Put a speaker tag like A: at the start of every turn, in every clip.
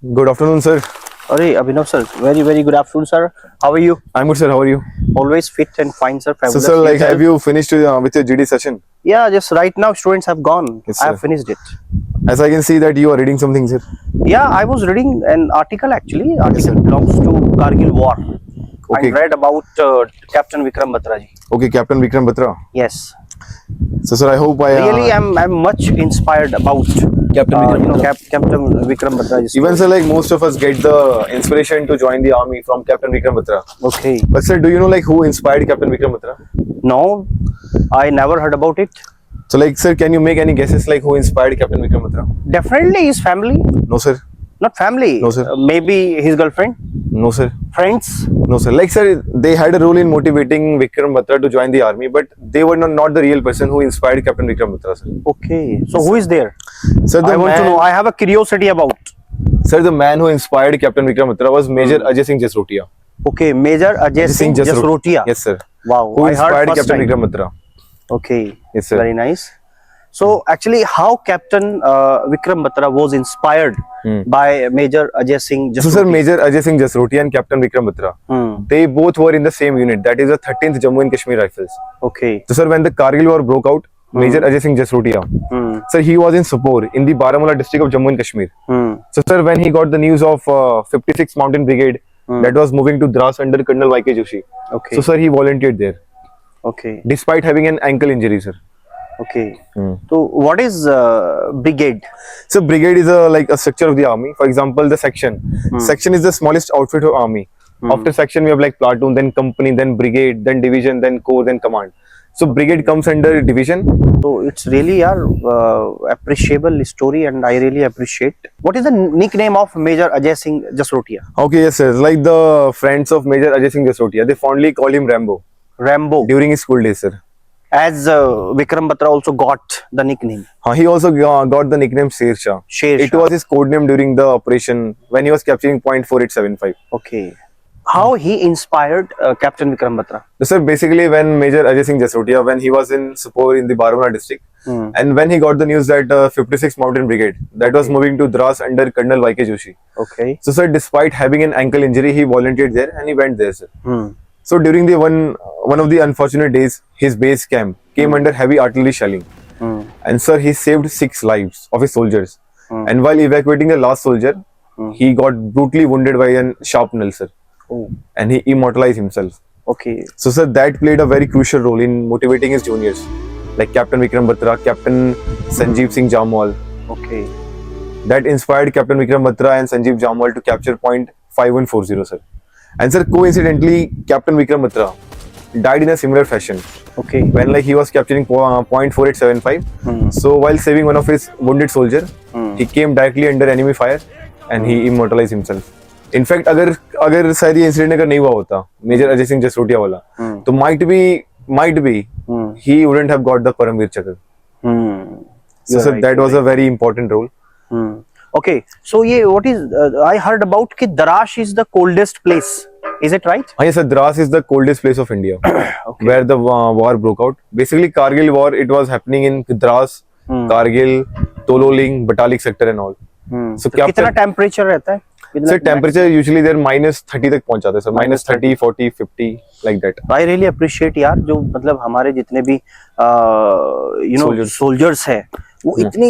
A: Good afternoon, sir.
B: Arey, Abhinav sir, very good afternoon, sir. How are you?
A: I'm good, sir. How are you?
B: Always fit and fine, sir.
A: So,
B: Fabulous.
A: sir, like,
B: Yourself?
A: have you finished with your GD session?
B: Yeah, just right now, students have gone.
A: Yes,
B: I have
A: sir.
B: finished it.
A: As I can see that you are reading something, sir.
B: Yeah, I was reading an article actually. Article
A: sir.
B: belongs to Kargil War.
A: Okay.
B: And read about Captain Vikram Batra ji.
A: Okay, Captain Vikram Batra.
B: Yes.
A: So, sir, I hope I
B: Really, I'm much inspired about
A: Captain Vikram Batra.
B: Captain Vikram Batra ji.
A: Even, sir, like most of us get the inspiration to join the army from Captain Vikram Batra.
B: Okay.
A: But, sir, do you know like who inspired Captain Vikram Batra?
B: No, I never heard about it.
A: So, like, sir, can you make any guesses like who inspired Captain Vikram Batra?
B: Definitely his family.
A: No, sir.
B: Not family.
A: No, sir.
B: Maybe his girlfriend.
A: No, sir.
B: Friends.
A: No, sir. Like, sir, they had a role in motivating Vikram Batra to join the army, but they were not the real person who inspired Captain Vikram Batra, sir.
B: Okay. So who is there?
A: Sir,
B: I want to know. I have a curiosity about.
A: Sir, the man who inspired Captain Vikram Batra was Major Ajay Singh Jasrotia.
B: Okay, Major Ajay Singh Jasrotia.
A: Yes, sir.
B: Wow.
A: Who
B: I heard
A: inspired
B: first
A: Captain
B: time.
A: Vikram Batra.
B: Okay.
A: Yes, sir.
B: Very nice. So actually, how Captain Vikram Batra was inspired by Major Ajay Singh Jasrotia?
A: So, sir, Major Ajay Singh Jasrotia and Captain Vikram Batra, they both were in the same unit. That is the 13th Jammu and Kashmir Rifles.
B: Okay.
A: So, sir, when the Kargil war broke out, Major Ajay Singh Jasrotia, sir, he was in Sopore in the Baramulla district of Jammu and Kashmir. So, sir, when he got the news of 56th Mountain Brigade that was moving to Dras under Colonel Y.K. Joshi,
B: Okay.
A: so, sir, he volunteered there
B: Okay.
A: despite having an ankle injury, sir.
B: Okay. So what is brigade?
A: So brigade is like a structure of the army. For example, the section. Section is the smallest outfit of army. After section, we have like platoon, then company, then brigade, then division, then corps, then command. So brigade comes under division.
B: So it's really a appreciable story, and I really appreciate. What is the nickname of Major Ajay Singh Jasrotia?
A: Okay, yes, sir. Like the friends of Major Ajay Singh Jasrotia, they fondly call him Rambo
B: Rambo.
A: during his school days, sir.
B: As Vikram Batra also got the nickname.
A: He also got the nickname Sher Shah.
B: Sher
A: It
B: Shah.
A: was his code name during the operation when he was capturing point 4875.
B: Okay. How he inspired Captain Vikram Batra?
A: So, sir, basically when Major Ajay Singh Jasrotia, when he was in Sopore in the Baramulla district, and when he got the news that 56th Mountain Brigade that was moving to Dras under Colonel Y.K. Joshi.
B: Okay.
A: So, sir, despite having an ankle injury, he volunteered there and he went there, sir. So, during the one of the unfortunate days, his base camp came under heavy artillery shelling. And, sir, he saved 6 lives of his soldiers. And while evacuating the last soldier, he got brutally wounded by a sharp nail, sir.
B: Oh.
A: And he immortalized himself.
B: Okay.
A: So, sir, that played a very crucial role in motivating his juniors, like Captain Vikram Batra, Captain Sanjeev Singh Jamwal.
B: Okay.
A: That inspired Captain Vikram Batra and Sanjeev Jamwal to capture point 5140, sir. And, sir, coincidentally, Captain Vikram Batra died in a similar fashion.
B: Okay.
A: When like he was capturing point 4875. So, while saving one of his wounded soldier, he came directly under enemy fire and he immortalized himself. In fact, अगर शायद ये incident अगर नहीं हुआ होता major Ajay Singh Jasrotia वाला तो might be he wouldn't have got the Paramveer Chakra. So, sir, that was a very important role.
B: Okay. So ये what is I heard about कि Darash is the coldest place. Is it right?
A: Yes, sir, Dras is the coldest place of India where the war broke out. Basically, Kargil war, it was happening in Dras, Kargil, Tololing, Batalik sector and all. So,
B: तो कितना temperature रहता है?
A: Sir, temperature usually there -30 तक पहुंच जाता है, sir. -30, 40, 50 like that.
B: I really appreciate यार जो मतलब हमारे जितने भी soldiers है वो इतनी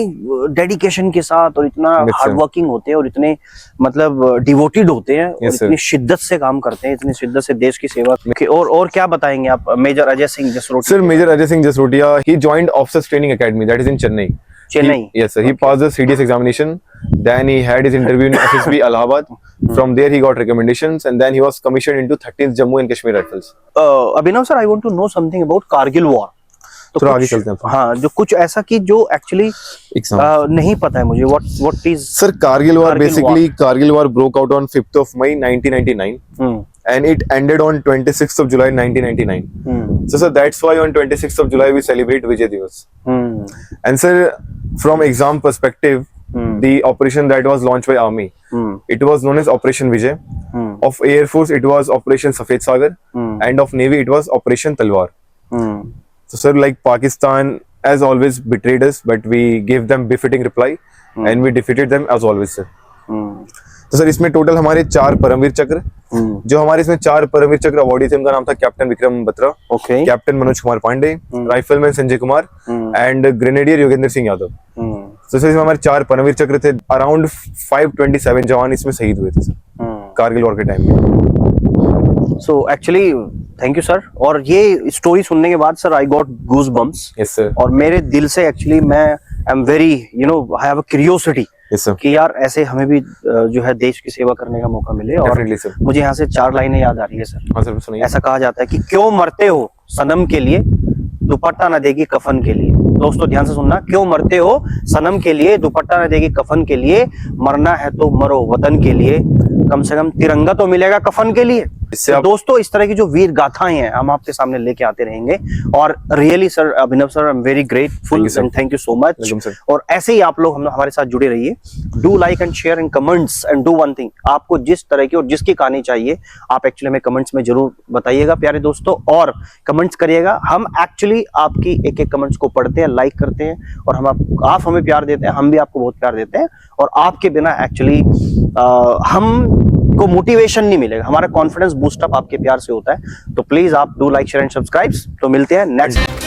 B: डेडिकेशन के साथ और इतना हार्ड वर्किंग होते हैं और इतने मतलब डिवोटेड होते हैं और इतनी शिद्दत से काम करते हैं, इतनी शिद्दत से देश की सेवा। और क्या बताएंगे आप Major Ajay Singh Jasrotia?
A: Sir, Major Ajay Singh Jasrotia, he joined Officers Training Academy that is in Chennai. Yes, sir. He passed the CDS examination. Then he had his interview in FSB Allahabad. From there he got recommendations and then he was commissioned into 13th Jammu and Kashmir Rifles.
B: Abhinav sir, I want to know something about Kargil war.
A: तो आगे चलते हैं।
B: हाँ, जो कुछ ऐसा कि जो एक्चुअली नहीं पता है मुझे what is
A: Sir, Kargil war basically Kargil war broke out on 5th of May 1999 and it ended on 26th of July 1999. So, sir, that's why on 26th of July we celebrate Vijay Divas. And, sir, from exam perspective, the operation that was launched by army, it was known as Operation Vijay. Of Air Force, it was Operation Safed Sagar, and of Navy, it was Operation Talwar. So, sir, like Pakistan, as always, betrayed us, but we gave them befitting reply, and we defeated them as always, sir. तो sir इसमें total हमारे 4 परमवीर चक्र, जो हमारे इसमें 4 परमवीर चक्र awardee थे उनका नाम था Captain Vikram Batra,
B: okay,
A: Captain Manoj Kumar Pandey, rifleman Sanjay Kumar and grenadier Yogendra Singh Yadav. तो सर इसमें हमारे 4 परमवीर चक्र थे। अराउंड 527 जवान इसमें शहीद हुए थे सर कारगिल वॉर के टाइम में।
B: So actually thank you sir. और ये स्टोरी सुनने के बाद sir I got goose bumps.
A: Yes sir.
B: और मेरे दिल से एक्चुअली मैं I am very I have a curiosity कि यार ऐसे हमें भी जो है देश की सेवा करने का मौका मिले। और मुझे यहाँ से 4 लाइनें याद आ रही है सर।
A: हाँ सर सुनिए।
B: ऐसा कहा जाता है कि क्यों मरते हो सनम के लिए, दुपट्टा न देगी कफन के लिए। दोस्तों ध्यान से सुनना, क्यों मरते हो सनम के लिए, दुपट्टा न देगी कफन के लिए, मरना है तो मरो वतन के लिए, कम से कम तिरंगा तो मिलेगा कफन के लिए। तो दोस्तों इस तरह की जो वीर गाथाएं हैं हम आपके सामने लेके आते रहेंगे। और really sir Abhinav sir I am very grateful and thank you so much. और ऐसे ही आप लोग हमारे साथ जुड़े रहिए। Do like and share in comments and do one thing, आपको जिस तरह की और जिसकी कहानी चाहिए आप एक्चुअली हमें कमेंट्स में जरूर बताइएगा प्यारे दोस्तों, और कमेंट्स करिएगा। हम एक्चुअली आपकी एक एक कमेंट्स को पढ़ते हैं, लाइक करते हैं, और आप हमें प्यार देते हैं, हम भी आपको बहुत प्यार देते हैं। और आपके बिना एक्चुअली हम को मोटिवेशन नहीं मिलेगा, हमारा कॉन्फिडेंस बूस्टअप आपके प्यार से होता है। तो प्लीज आप do like share and subscribe. तो मिलते हैं नेक्स्ट